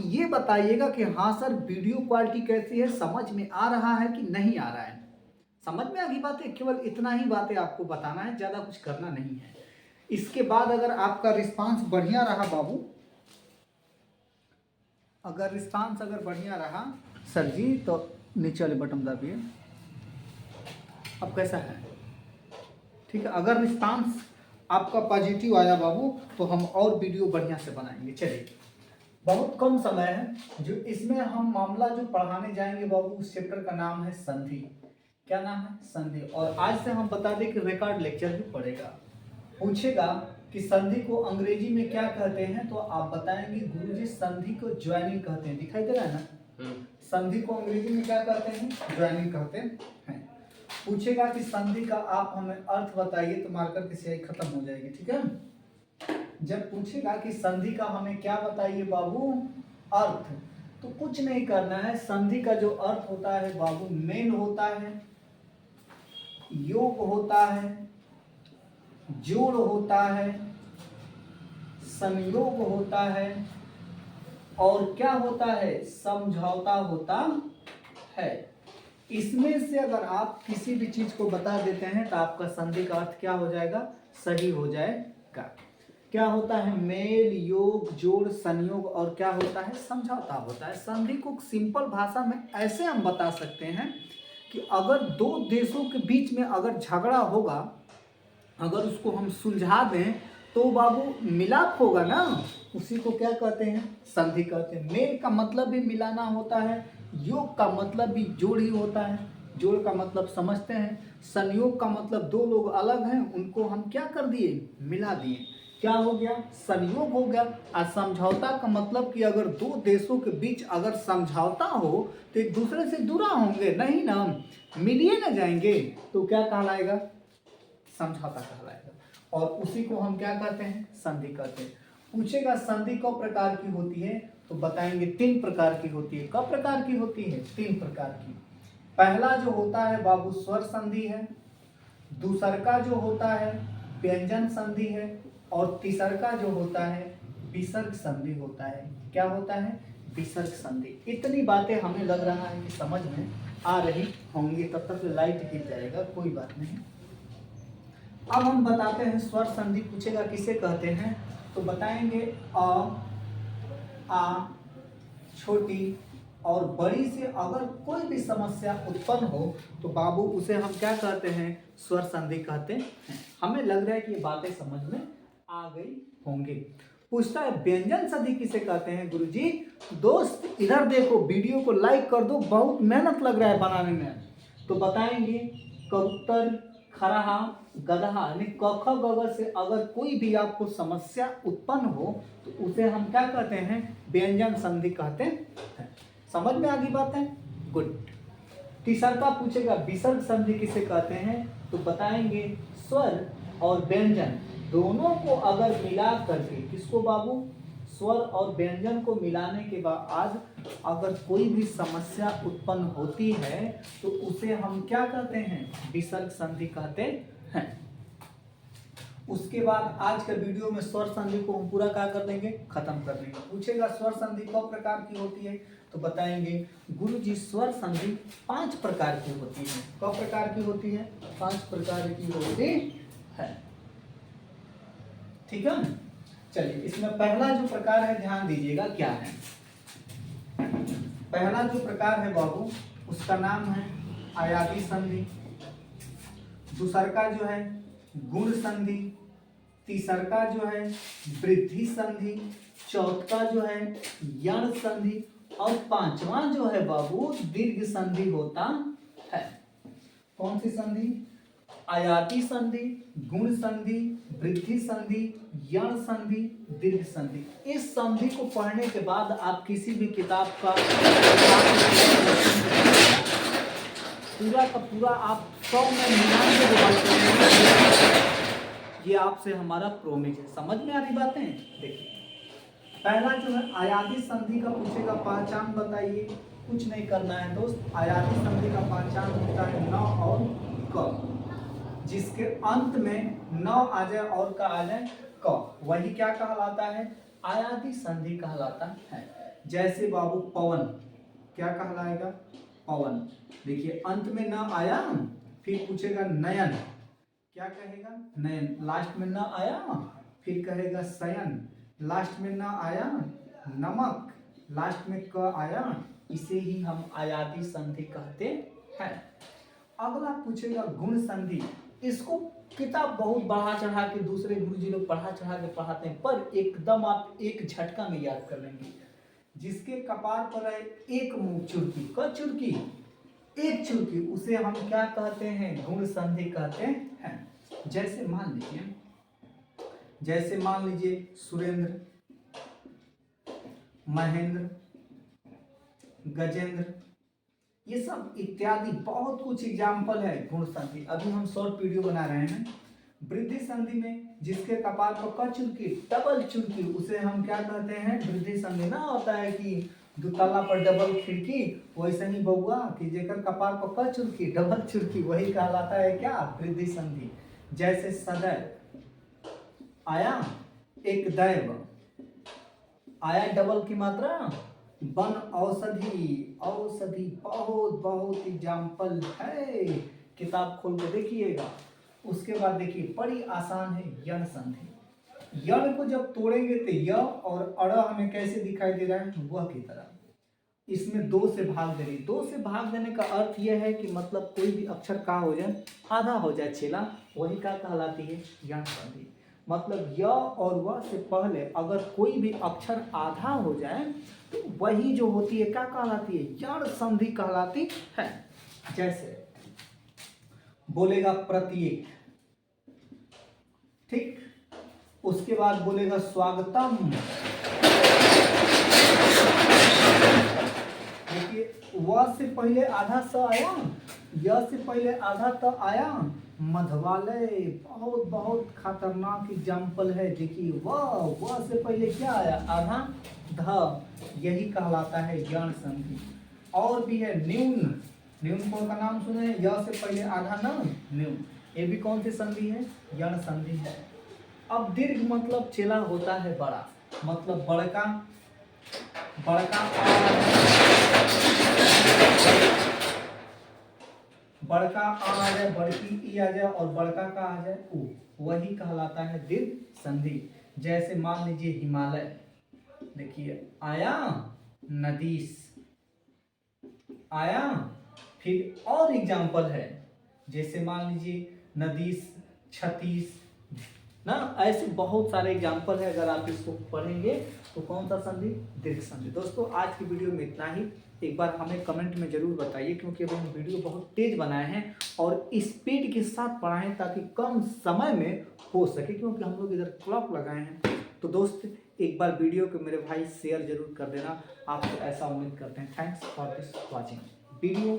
ये बताइएगा कि हाँ सर वीडियो क्वालिटी कैसी है, समझ में आ रहा है कि नहीं आ रहा है। समझ में आ गई बातें, केवल इतना ही बातें आपको बताना है, ज़्यादा कुछ करना नहीं है। इसके बाद अगर आपका रिस्पांस बढ़िया रहा बाबू, अगर रिस्पांस अगर बढ़िया रहा सर जी, तो नीचे वाले बटन दबाइए। अब कैसा है, ठीक है। अगर रिस्पांस आपका पॉजिटिव आया बाबू तो हम और वीडियो बढ़िया से बनाएंगे। चलिए, बहुत कम समय है जो इसमें हम मामला जो पढ़ाने जाएंगे बाबू, उस चैप्टर का नाम है संधि। क्या नाम है? संधि। और आज से हम बता दें कि रिकॉर्ड लेक्चर भी पड़ेगा। पूछेगा कि संधि को अंग्रेजी में क्या कहते हैं, तो आप बताएंगे गुरुजी संधि को ज्वाइनिंग कहते हैं। दिखाई दे रहा है ना? संधि को अंग्रेजी में क्या कहते हैं? ज्वाइनिंग कहते हैं। पूछेगा कि संधि का आप हमें अर्थ बताइए, तो मार्कर की स्याही खत्म हो जाएगी, ठीक है। जब पूछेगा कि संधि का हमें क्या बताइए बाबू अर्थ, तो कुछ नहीं करना है। संधि का जो अर्थ होता है बाबू, मेल होता है, योग होता है, जोड़ होता है, संयोग होता है, और क्या होता है? समझौता होता है। इसमें से अगर आप किसी भी चीज को बता देते हैं तो आपका संधि का अर्थ क्या हो जाएगा? सही हो जाएगा। क्या होता है? मेल, योग, जोड़, संयोग, और क्या होता है? समझौता होता है। संधि को सिंपल भाषा में ऐसे हम बता सकते हैं कि अगर दो देशों के बीच में अगर झगड़ा होगा, अगर उसको हम सुलझा दें तो बाबू मिलाप होगा ना, उसी को क्या कहते हैं? संधि कहते हैं। मेल का मतलब भी मिलाना होता है, योग का मतलब भी जोड़ ही होता है, जोड़ का मतलब समझते हैं। संयोग का मतलब दो लोग अलग हैं, उनको हम क्या कर दिए? मिला दिए। क्या हो गया? संयोग हो गया। और समझौता का मतलब कि अगर दो देशों के बीच अगर समझौता हो तो एक दूसरे से दूर होंगे नहीं ना, मिलिए ना जाएंगे, तो क्या कहलाएगा? समझौता कहलाएगा। और उसी को हम क्या कहते हैं? संधि कहते हैं। पूछेगा संधि कौ प्रकार की होती है, तो बताएंगे 3 प्रकार की होती है। कौ प्रकार की होती है? 3 प्रकार की। पहला जो होता है बाबू स्वर संधि है, दूसर का जो होता है व्यंजन संधि है, और तीसर का जो होता है विसर्ग संधि होता है। क्या होता है? विसर्ग संधि। इतनी बातें हमें लग रहा है कि समझ में आ रही होंगी, तब तक लाइट गिर जाएगा, कोई बात नहीं। अब हम बताते हैं स्वर संधि। पूछेगा किसे कहते हैं, तो बताएंगे अ, आ, छोटी और बड़ी से अगर कोई भी समस्या उत्पन्न हो तो बाबू उसे हम क्या कहते हैं? स्वर संधि कहते हैं। हमें लग रहा है कि ये बातें समझ में आ गई होंगी। पूछता है व्यंजन संधि किसे कहते हैं? गुरुजी दोस्त इधर देखो, वीडियो को लाइक कर दो, बहुत मेहनत लग रहा है बनाने में। तो बताएंगे कबूतर, खरहा, गदहा, यानी क ख ग घ से अगर कोई भी आपको समस्या उत्पन्न हो तो उसे हम क्या कहते हैं? व्यंजन संधि कहते हैं। समझ में आ गई बातें? गुड। तीसरा पूछेगा विसर्ग संधि किसे कहते हैं, तो बताएंगे स्वर और व्यंजन दोनों को अगर मिला करके, किसको बाबू? स्वर और व्यंजन को मिलाने के बाद अगर कोई भी समस्या उत्पन्न होती है तो उसे हम क्या कहते हैं? विसर्ग संधि कहते हैं। उसके बाद आज के वीडियो में स्वर संधि को हम पूरा क्या कर देंगे? खत्म कर देंगे। पूछेगा स्वर संधि कौ प्रकार की होती है, तो बताएंगे गुरुजी स्वर संधि 5 प्रकार की होती है। कौ प्रकार की होती है? 5 प्रकार की होती है, ठीक है। चलिए, इसमें पहला जो प्रकार है ध्यान दीजिएगा क्या है। पहला जो प्रकार है बाबू उसका नाम है आयाती संधि, दूसर का जो है गुण संधि, तीसर का जो है वृद्धि संधि, चौथा जो है यण संधि, और पांचवा जो है बाबू दीर्घ संधि होता है। कौन सी संधि? आयाती संधि, गुण संधि, वृद्धि संधि, यण संधि, दीर्घ संधि। इस संधि को पढ़ने के बाद आप किसी भी किताब का पूरा का पूरा आप 100 में 99 डिवाइड करेंगे। ये आपसे हमारा प्रोमिस है। समझ में आ रही बातें? देखिए, पहला जो है आयाती संधि का पूछेगा पहचान बताइए। कुछ नहीं करना है दोस्त। आयाती संधि का पहचान होता है न और क, जिसके अंत में न आ जाए और का आ जाए क, वही क्या कहलाता है? आयाती संधि कहलाता है। जैसे बाबू पवन, क्या कहलाएगा? पवन। देखिए अंत में न आया, फिर पूछेगा नयन, क्या कहेगा? नयन। लास्ट में न आया, फिर कहेगा शयन। लास्ट में न आया, नमक। लास्ट में क आया, इसे ही हम आयाती संधि कहते हैं। अगला पूछेगा गुण संधि। इसको किताब बहुत बढ़ा चढ़ा के दूसरे गुरुजी लोग बढ़ा चढ़ा के पढ़ाते हैं, पर एकदम आप एक झटका में याद कर लेंगे। जिसके कपार पर है एक मुंह चुरकी, क चुरकी, एक चुरकी, उसे हम क्या कहते हैं? गुण संधि कहते हैं। जैसे मान लीजिए सुरेंद्र, महेंद्र, गजेंद्र, ये सब इत्यादि बहुत कुछ एग्जाम्पल है गुण संधि। अभी हम शॉर्ट वीडियो बना रहे हैं। वृद्धि संधि में जिसके कपार पर क चुरकी, डबल चुरकी, उसे हम क्या कहते हैं? वृद्धि संधि। ना होता है कि दुतल्ला पर डबल खिड़की, वैसे ही बउआ कि जेकर कपार पर क चुरकी, डबल चुरकी, वही कहलाता है क्या? वृद्धि संधि। जैसे सदैव, आया एक दैव, आया डबल की मात्रा, वन औषधि, औषधि, बहुत बहुत एग्जाम्पल है, किताब खोल के देखिएगा। उसके बाद देखिए बड़ी आसान है यण संधि। यण को जब तोड़ेंगे तो य और अड़ हमें कैसे दिखाई दे रहा है? वह की तरह। इसमें दो से भाग देंगे। दो से भाग देने का अर्थ यह है कि मतलब कोई भी अक्षर का हो जाए, आधा हो जाए छेला, वही क्या कहलाती है? यण संधि। मतलब य और व से पहले अगर कोई भी अक्षर आधा हो जाए तो वही जो होती है क्या कहलाती है? यण संधि कहलाती है। जैसे बोलेगा प्रत्येक, ठीक, उसके बाद बोलेगा स्वागतम। देखिए व से पहले आधा स आया, य से पहले आधा त आया, मधवालय, बहुत बहुत खतरनाक एग्जाम्पल है। देखिए व से पहले क्या आया? आधा ध, यही कहलाता है यण संधि। और भी है न्यून, न्यून कौन का नाम सुने हैं? य से पहले आधा न, न्यून, ये भी कौन सी संधि है? यण संधि है। अब दीर्घ मतलब चेला होता है बड़ा, मतलब बड़का, बड़का बड़का आ जाए, बड़की ई आ जाए और बड़का का आ जाए ऊ, वही कहलाता है दीर्घ संधि। जैसे मान लीजिए हिमालय, देखिए आया नदीस, आया, फिर और एग्जाम्पल है, जैसे मान लीजिए नदीस, छत्तीस, ना, ऐसे बहुत सारे एग्जाम्पल है। अगर आप इसको पढ़ेंगे तो कौन सा संधि? दीर्घ संधि। दोस्तों आज की वीडियो में इतना ही। एक बार हमें कमेंट में जरूर बताइए, क्योंकि अभी हम वीडियो बहुत तेज बनाए हैं और स्पीड के साथ पढ़ाएं ताकि कम समय में हो सके, क्योंकि हम लोग इधर क्लॉक लगाए हैं। तो दोस्त एक बार वीडियो को मेरे भाई शेयर जरूर कर देना, आपको ऐसा उम्मीद करते हैं। Thanks for this watching video.